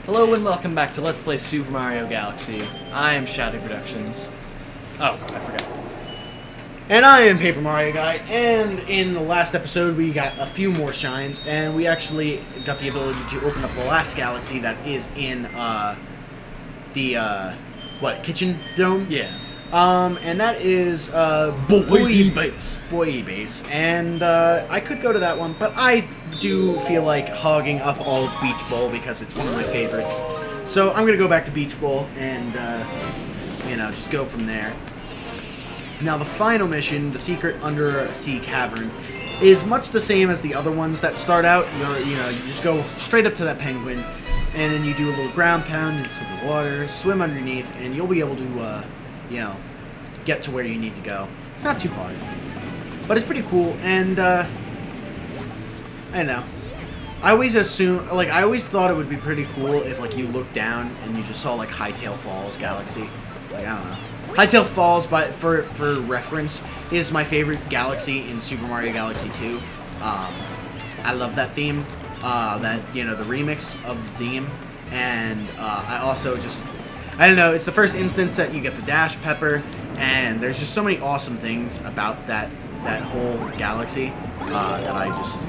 Hello and welcome back to Let's Play Super Mario Galaxy. I am ShadowyProductions. Oh, I forgot. And I am Paper Mario Guy, and in the last episode we got a few more shines, and we actually got the ability to open up the last galaxy that is in, kitchen dome? Yeah. And that is, Boy Base. And, I could go to that one, but I do feel like hogging up all of Beach Bowl because it's one of my favorites. So I'm gonna go back to Beach Bowl and, just go from there. Now the final mission, the secret undersea cavern, is much the same as the other ones that start out. You just go straight up to that penguin, and then you do a little ground pound into the water, swim underneath, and you'll be able to, get to where you need to go. It's not too hard, but it's pretty cool. And I don't know. I always thought it would be pretty cool if you looked down and you just saw Hightail Falls Galaxy. I don't know. Hightail Falls, but for reference, is my favorite galaxy in Super Mario Galaxy 2. I love that theme, the remix of the theme, and I also I don't know, it's the first instance that you get the Dash Pepper, and there's just so many awesome things about that whole galaxy that I just,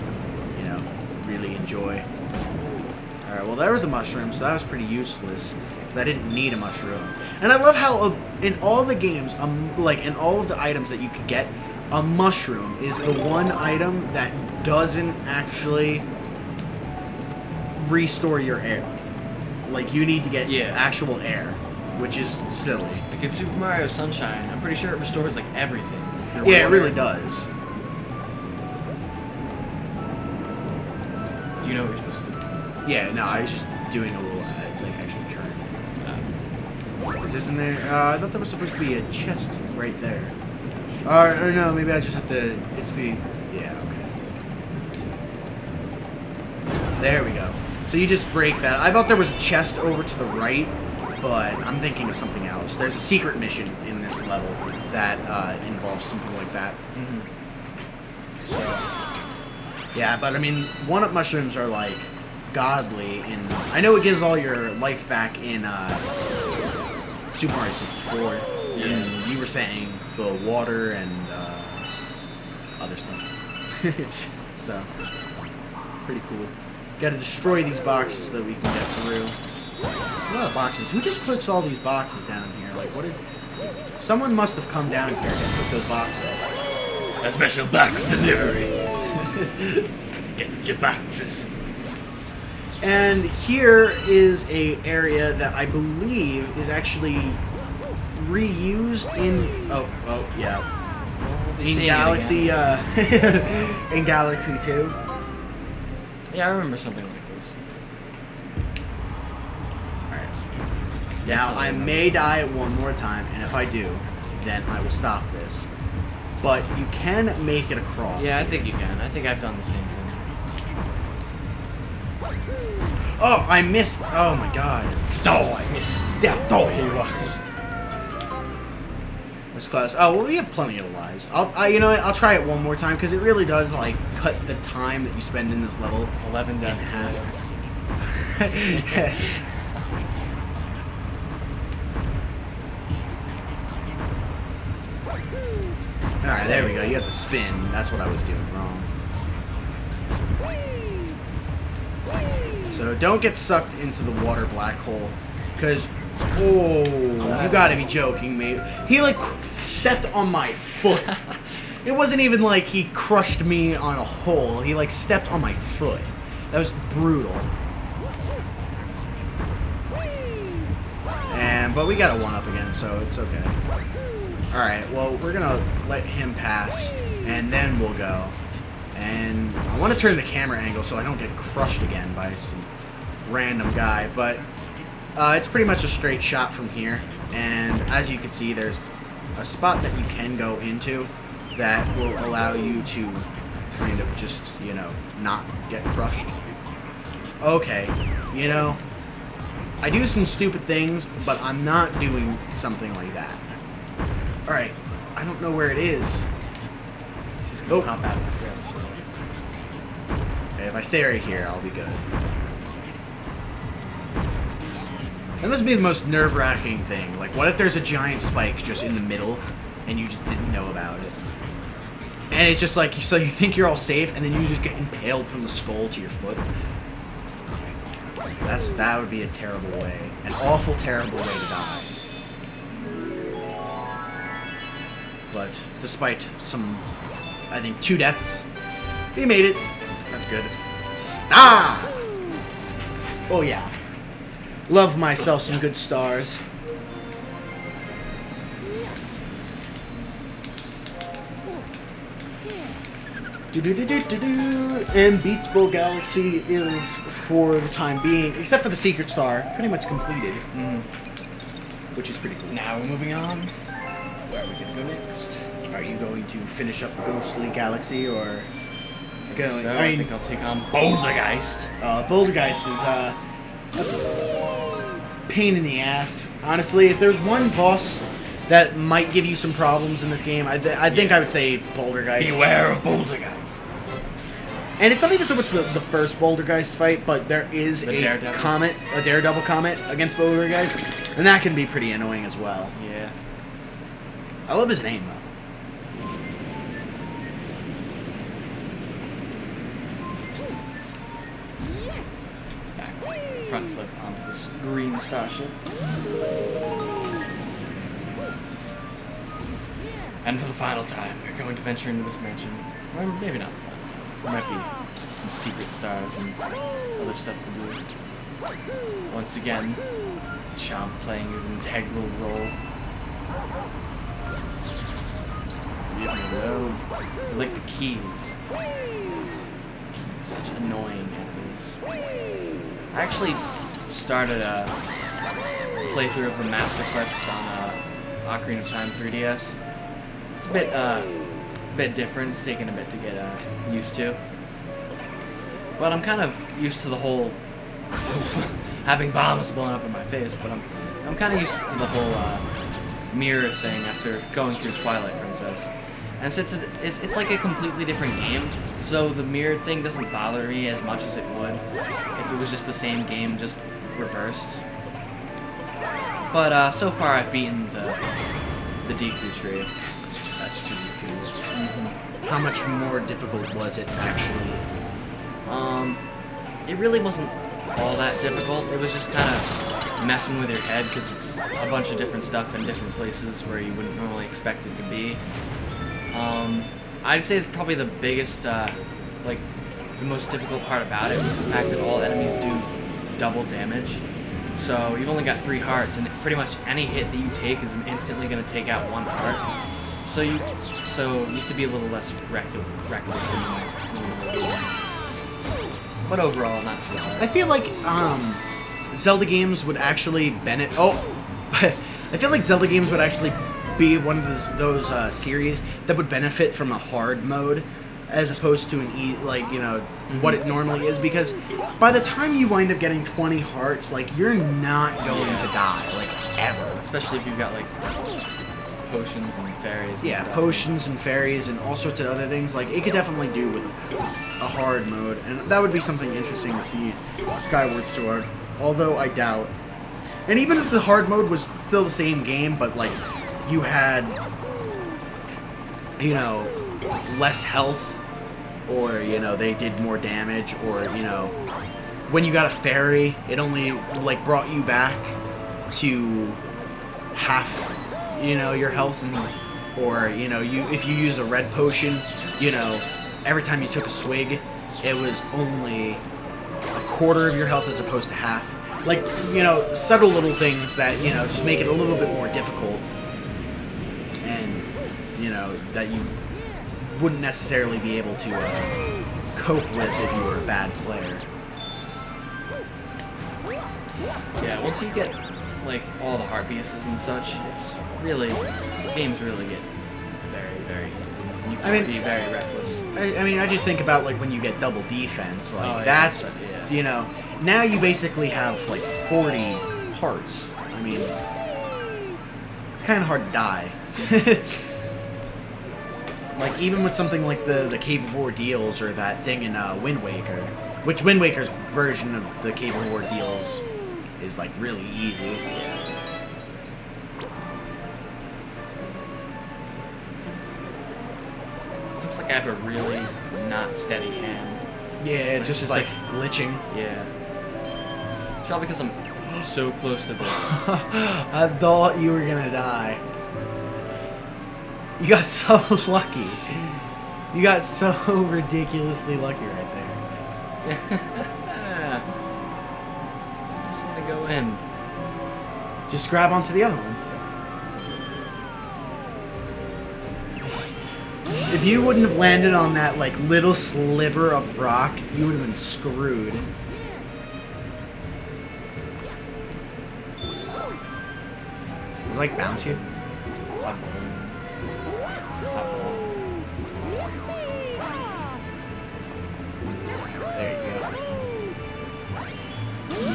really enjoy. Alright, well there was a mushroom, so that was pretty useless, because I didn't need a mushroom. And I love how in all the games, in all of the items that you could get, a mushroom is the one item that doesn't actually restore your air. You need to get actual air, which is silly. Like in Super Mario Sunshine, I'm pretty sure it restores everything. Yeah, it really does. Do you know what you're supposed to do? Yeah, no, I was just doing a little extra turn. Is this in there? I thought there was supposed to be a chest right there. Or no, maybe I just have to. It's the. Yeah, okay. There we go. So you just break that. I thought there was a chest over to the right, but I'm thinking of something else. There's a secret mission in this level that involves something like that. Mm-hmm. So, yeah, but I mean, one-up mushrooms are godly. I know it gives all your life back in Super Mario 64. Yeah. And you were saying the water and other stuff. So, pretty cool. Gotta destroy these boxes so that we can get through. There's a lot of boxes. Who just puts all these boxes down here? Someone must have come down here and put those boxes. A special box delivery. Get your boxes. And here is a area that I believe is actually reused in in Galaxy in Galaxy 2. Yeah, I remember something like this. Alright. Now, I may die one more time, and if I do, then I will stop this. But you can make it across. Yeah, I think you can. I think I've done the same thing. Oh, I missed. Oh my god. Oh, I missed. Yeah, you lost. Was close. Oh, well, we have plenty of lives. I'll try it one more time because it really does cut the time that you spend in this level. 11 deaths. Alright, there we go. You got the spin. That's what I was doing wrong. So don't get sucked into the water black hole, because you gotta be joking me. He stepped on my foot. It wasn't even he crushed me on a hole. He stepped on my foot. That was brutal. But we got a 1-up again, so it's okay. Alright, well, we're gonna let him pass, and then we'll go. And I want to turn the camera angle so I don't get crushed again by some random guy, but it's pretty much a straight shot from here. And as you can see, there's a spot that you can go into that will allow you to kind of just, not get crushed. Okay, I do some stupid things, but I'm not doing something like that. Alright, I don't know where it is. Let's just go hop out of this garage. Okay, if I stay right here, I'll be good. That must be the most nerve-wracking thing. Like, what if there's a giant spike just in the middle, and you just didn't know about it? And it's just like, so you think you're all safe, and then you just get impaled from the skull to your foot. That would be a terrible way. An awful, terrible way to die. But despite some, I think, 2 deaths, we made it. That's good. Stop! Oh yeah. Love myself some good stars. And Beach Bowl Galaxy is, for the time being, except for the Secret Star, pretty much completed. Which is pretty cool. Now we're moving on. Where are we going to go next? Are you going to finish up Ghostly Galaxy, or... I think I'll take on Bouldergeist. Bouldergeist is, a pain in the ass. Honestly, if there's one boss that might give you some problems in this game, I think I would say Bouldergeist. Beware of Bouldergeist. And it's not even so much the first Bouldergeist fight, but there is a Daredevil comet against Bouldergeist, and that can be pretty annoying as well. Yeah. I love his name, though. Front flip onto this green starship. And for the final time, we're going to venture into this mansion. Or maybe not the final time. There might be some secret stars and other stuff to do. Once again, Chomp playing his integral role. Leave me alone. I like the keys. Such annoying enemies. I actually started a playthrough of the Master Quest on Ocarina of Time 3DS. It's a bit different. It's taken a bit to get used to. But I'm kind of used to the whole having bombs blowing up in my face. But I'm kind of used to the whole mirror thing after going through Twilight Princess. And since it's like a completely different game, so the mirrored thing doesn't bother me as much as it would if it was just the same game, just reversed. But so far I've beaten the Deku Tree. That's pretty cool. How much more difficult was it, actually? It really wasn't all that difficult. It was just kind of messing with your head, because it's a bunch of different stuff in different places where you wouldn't normally expect it to be. I'd say it's probably the biggest, like, the most difficult part about it was the fact that all enemies do double damage. So you've only got 3 hearts, and pretty much any hit that you take is instantly going to take out 1 heart. So you have to be a little less reckless than you might normally do. But overall, not too bad. I feel like Zelda games would actually benefit. Oh, I feel like Zelda games would actually be one of those series that would benefit from a hard mode, as opposed to an what it normally is, because by the time you wind up getting 20 hearts, like, you're not going to die, like, ever. Especially if you've got, like, potions and fairies and stuff. Potions and fairies and all sorts of other things. Like, it could definitely do with a hard mode, and that would be something interesting to see Skyward Sword, although I doubt. And even if the hard mode was still the same game, but, like, you had, less health, or, they did more damage, or, when you got a fairy, it only, like, brought you back to half, your health, or, if you use a red potion, every time you took a swig, it was only a quarter of your health as opposed to half. Like, subtle little things that, just make it a little bit more difficult, and, that you wouldn't necessarily be able to cope with if you were a bad player. Yeah, once you get, like, all the heart pieces and such, it's really, games really get very, very easy. You can be very reckless. I just think about, like, when you get double defense, like, that's, now you basically have, like, 40 hearts. I mean, it's kind of hard to die. Like, even with something like the Cave of Ordeals, or that thing in Wind Waker, which Wind Waker's version of the Cave of Ordeals is like really easy. Yeah. Looks like I have a really not steady hand. Yeah, it's just like glitching. Yeah. It's probably because I'm so close to the... I thought you were gonna die. You got so lucky. You got so ridiculously lucky right there. I just want to go in. Just grab onto the other one. If you wouldn't have landed on that like little sliver of rock, you would have been screwed. Does it like bounce you? There you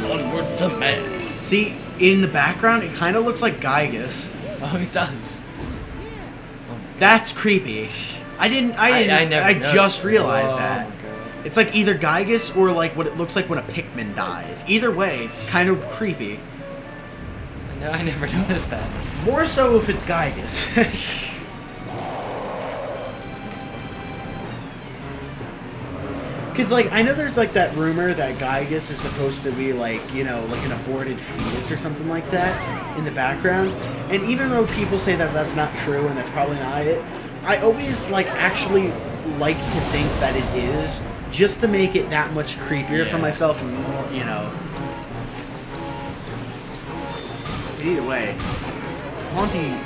go. Onward to man. See, in the background, it kind of looks like Gygus. Oh, it does. That's creepy. I just realized that. It's like either Gygus or like what it looks like when a Pikmin dies. Either way, it's kind of creepy. No, I never noticed that. More so if it's Gygus. Because, like, I know there's, like, that rumor that Gygus is supposed to be, like, you know, like an aborted fetus or something like that in the background. And even though people say that that's not true and that's probably not it, I always, like, actually like to think that it is, just to make it that much creepier for myself and more, you know. But either way, Haunty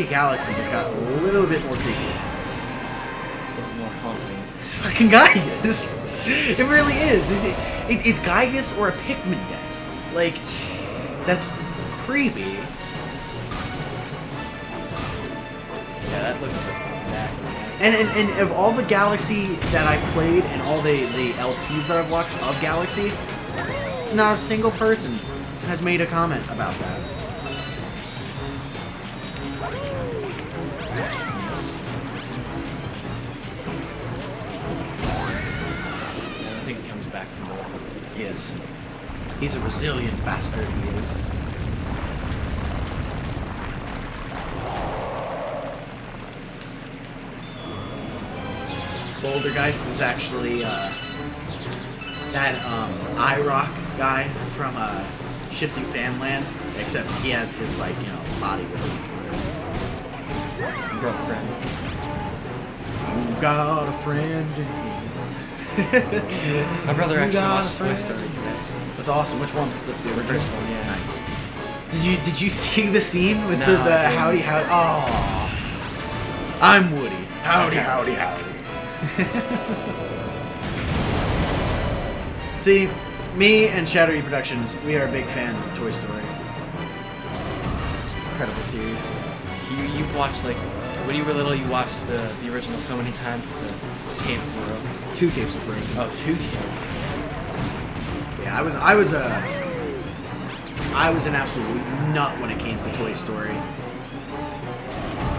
Galaxy just got a little bit more creepy. A little more haunting. It's fucking Gygus. It really is. It's Gygus or a Pikmin death. Like, that's creepy. Yeah, that looks like exactly. And of all the Galaxy that I've played and all the LPs that I've watched of Galaxy, not a single person has made a comment about that. I think he comes back from the water. Yes. He's a resilient bastard, he is. Bouldergeist is actually that IROC guy from Shifting Sandland, except he has his, like, you know, body with his Girlfriend. You got a friend in me. My brother actually watched Toy Story today. That's awesome. Which one? The first one, yeah. Nice. Did you see the scene with No, the I didn't. howdy howdy? Oh, I'm Woody. Howdy howdy howdy. See, me and ShadowyProductions, we are big fans of Toy Story. It's an incredible series. You've watched, like, when you were little, you watched the original so many times that the tape broke. 2 tapes of broken. Oh, 2 tapes. Yeah, I was an absolute nut when it came to Toy Story.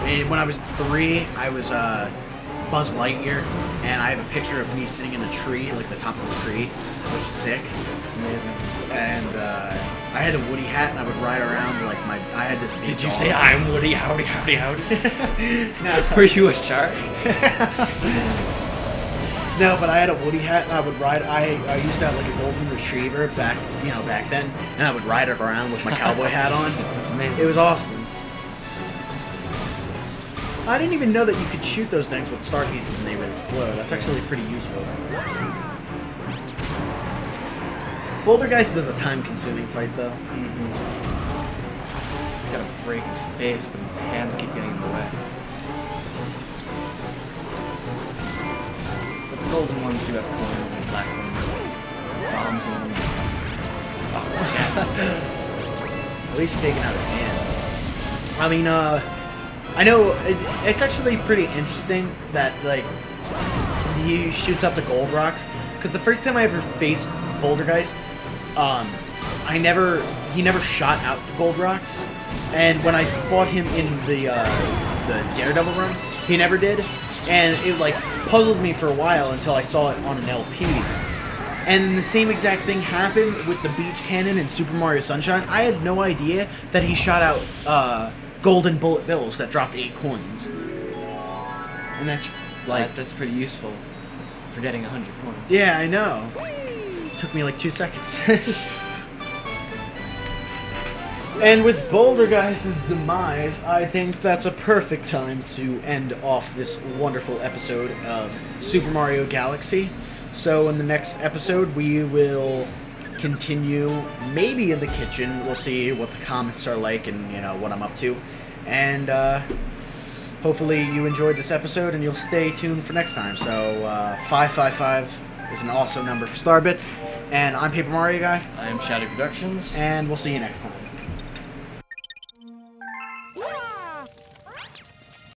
And when I was 3, I was Buzz Lightyear, and I have a picture of me sitting in a tree, like the top of a tree, which is sick. That's amazing. And I had a Woody hat, and I would ride around like I had this big Did you dog. say I'm Woody? Howdy, howdy, howdy. No. Were you a shark? No, but I had a Woody hat, and I would ride. I used to have like a golden retriever back then, and I would ride it around with my cowboy hat on. That's amazing. It was awesome. I didn't even know that you could shoot those things with star pieces and they would explode. That's actually pretty useful. Bouldergeist is a time-consuming fight, though. Mm-hmm. Gotta break his face, but his hands keep getting in the way. But the golden ones do have coins, and the black ones have bombs in them. Fuck that. At least you're taking out his hands. I mean, I know it's actually pretty interesting that, like, he shoots up the gold rocks. Because the first time I ever faced Bouldergeist, he never shot out the gold rocks. And when I fought him in the Daredevil run, he never did. And it, like, puzzled me for a while until I saw it on an LP. And the same exact thing happened with the beach cannon in Super Mario Sunshine. I had no idea that he shot out golden bullet bills that dropped 8 coins. And that's like... That's pretty useful for getting 100 coins. Yeah, I know. Took me like 2 seconds. And with Bouldergeist's demise, I think that's a perfect time to end off this wonderful episode of Super Mario Galaxy. So in the next episode, we will continue, maybe in the kitchen. We'll see what the comments are like and, you know, what I'm up to. And hopefully you enjoyed this episode and you'll stay tuned for next time. So 555 is an awesome number for Starbits. And I'm Paper Mario Guy. I am ShadowyProductions. And we'll see you next time.